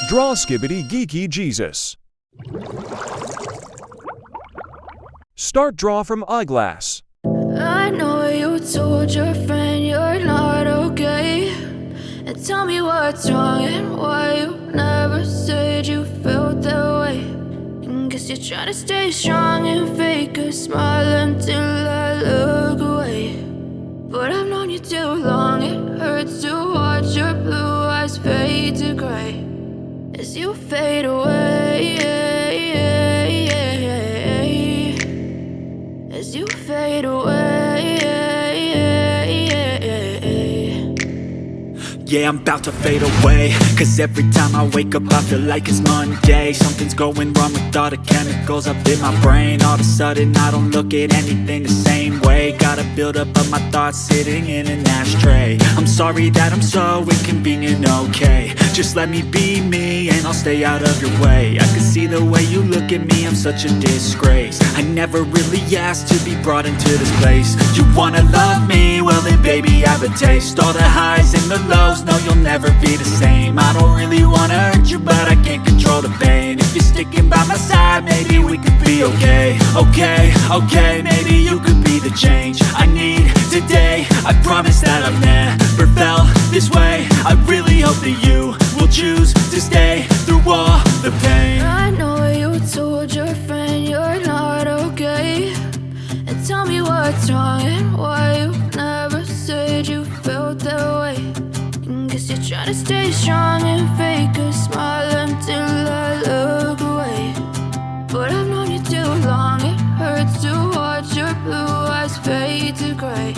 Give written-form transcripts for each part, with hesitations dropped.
Draw Skibidi Geeky Jesus. Start draw from eyeglass. I know you told your friend you're not okay, and tell me what's wrong and why you never said you felt that way. And guess you're trying to stay strong and fake a smile until I look away. But I've known you too long, it hurts to watch your blue eyes fade to gray as you fade away, as you fade away. Yeah, I'm about to fade away, cause every time I wake up I feel like it's Monday. Something's going wrong with all the chemicals up in my brain. All of a sudden I don't look at anything the same way. Got a buildup of my thoughts sitting in an ashtray. I'm sorry that I'm so inconvenient, okay. Just let me be me and I'll stay out of your way. I can see the way you look at me, I'm such a disgrace. I never really asked to be brought into this place. You wanna love me? Well then baby I have a taste. All the highs and the lows, no you'll never be the same. I don't really wanna hurt you but I can't control the pain. If you're sticking by my side maybe we could be okay. Okay, maybe you could be the change I need today. I promise that I've never felt this way. I really hope that you will choose to stay through all the pain. I know you told your friend you're not okay, and tell me what's wrong and why you never said you felt that way. And guess you're trying to stay strong and fake a smile until I look away. But I've known you too long, it hurts to watch your blue eyes fade to gray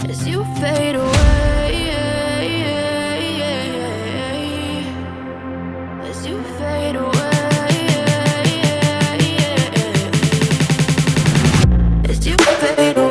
as you fade away, as you fade away, as you fade away.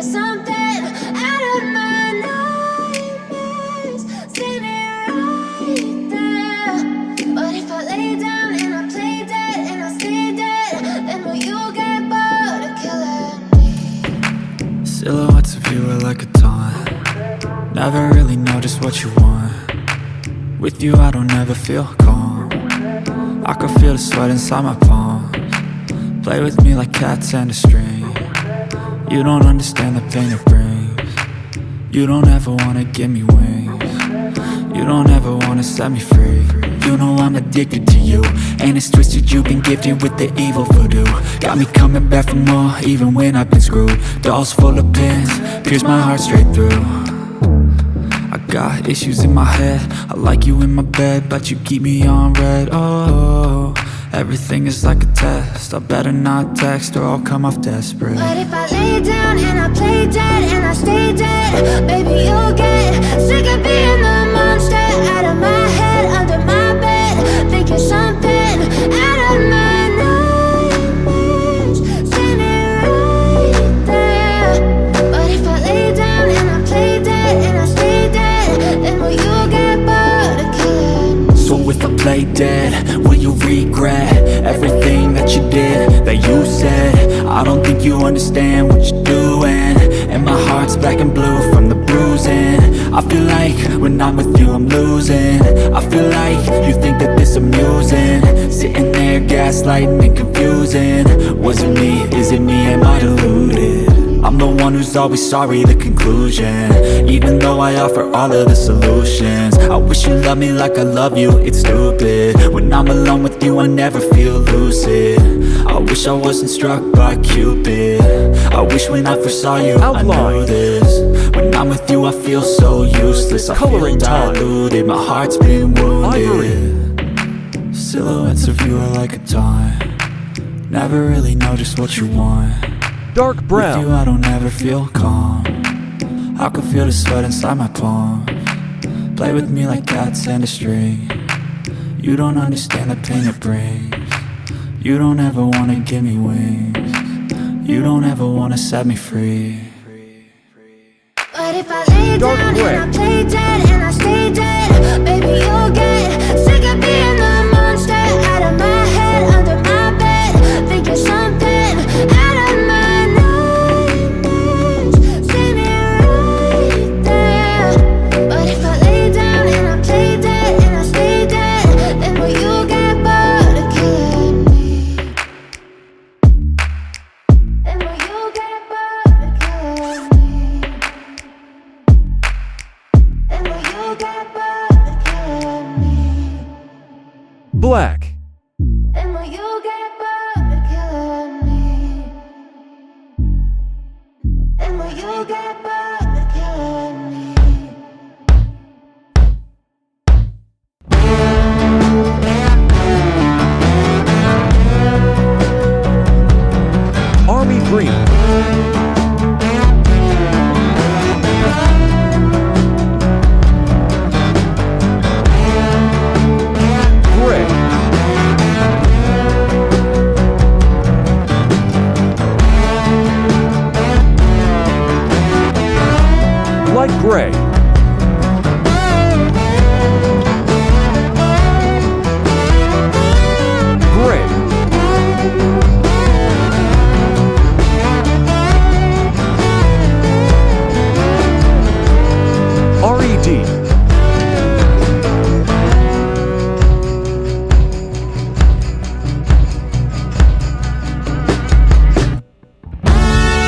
Something out of my nightmares. Silhouettes of you are like a taunt. Never really know just what you want. With you I don't ever feel calm. I can feel the sweat inside my palms. Play with me like cats and a string. You don't understand the pain it brings. You don't ever wanna give me wings. You don't ever wanna set me free. You know I'm addicted to you, and it's twisted, you've been gifted with the evil voodoo. Got me coming back for more, even when I've been screwed. Dolls full of pins, pierce my heart straight through. I got issues in my head, I like you in my bed, but you keep me on red. Oh, everything is like a test, I better not text or I'll come off desperate. But if I lay down and I play dead and I stay dead, baby you'll get sick of being the monster out of my head, under my bed, thinking something out of my nightmares, standing right there. But if I lay down and I play dead and I stay dead, then will you get bored of killing me? So if I play dead, will you regret everything that you did, that you said? I don't think you understand what you're doing, and my heart's black and blue from the bruising. I feel like when I'm with you I'm losing. I feel like you think that this amusing, sitting there gaslighting and confusing. Was it me? Is it me? Am I deluded? I'm the one who's always sorry, the conclusion, even though I offer all of the solutions. I wish you loved me like I love you, it's stupid. When I'm alone with you I never feel lucid. I wish I wasn't struck by Cupid. I wish when I first saw you I knew this. When I'm with you I feel so useless. I Coloring feel time. diluted, my heart's been wounded. Ivory. Silhouettes of you are like a taunt. Never really know just what you want. Dark With you brown. I don't ever feel calm. I can feel the sweat inside my palms. Play with me like cats and a string. You don't understand the pain it brings. You don't ever wanna give me wings. You don't ever wanna set me free. But if I lay Dark down gray. and I play dead and I stay dead, baby you'll get sick of being the monster out of my head, under my bed, thinking something out of my nightmares, standing right there. But if I lay down and I play dead and I stay dead, then will you get bored of killing me? Then will you get bored of killing me? Then will you get bored of killing me? Black. Then will you get bored of killing me? Then will you get bored of killing me? Army green. Gray. Light gray. Gray. Red.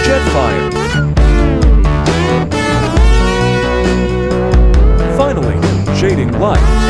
Jetfire. Finally, shading light.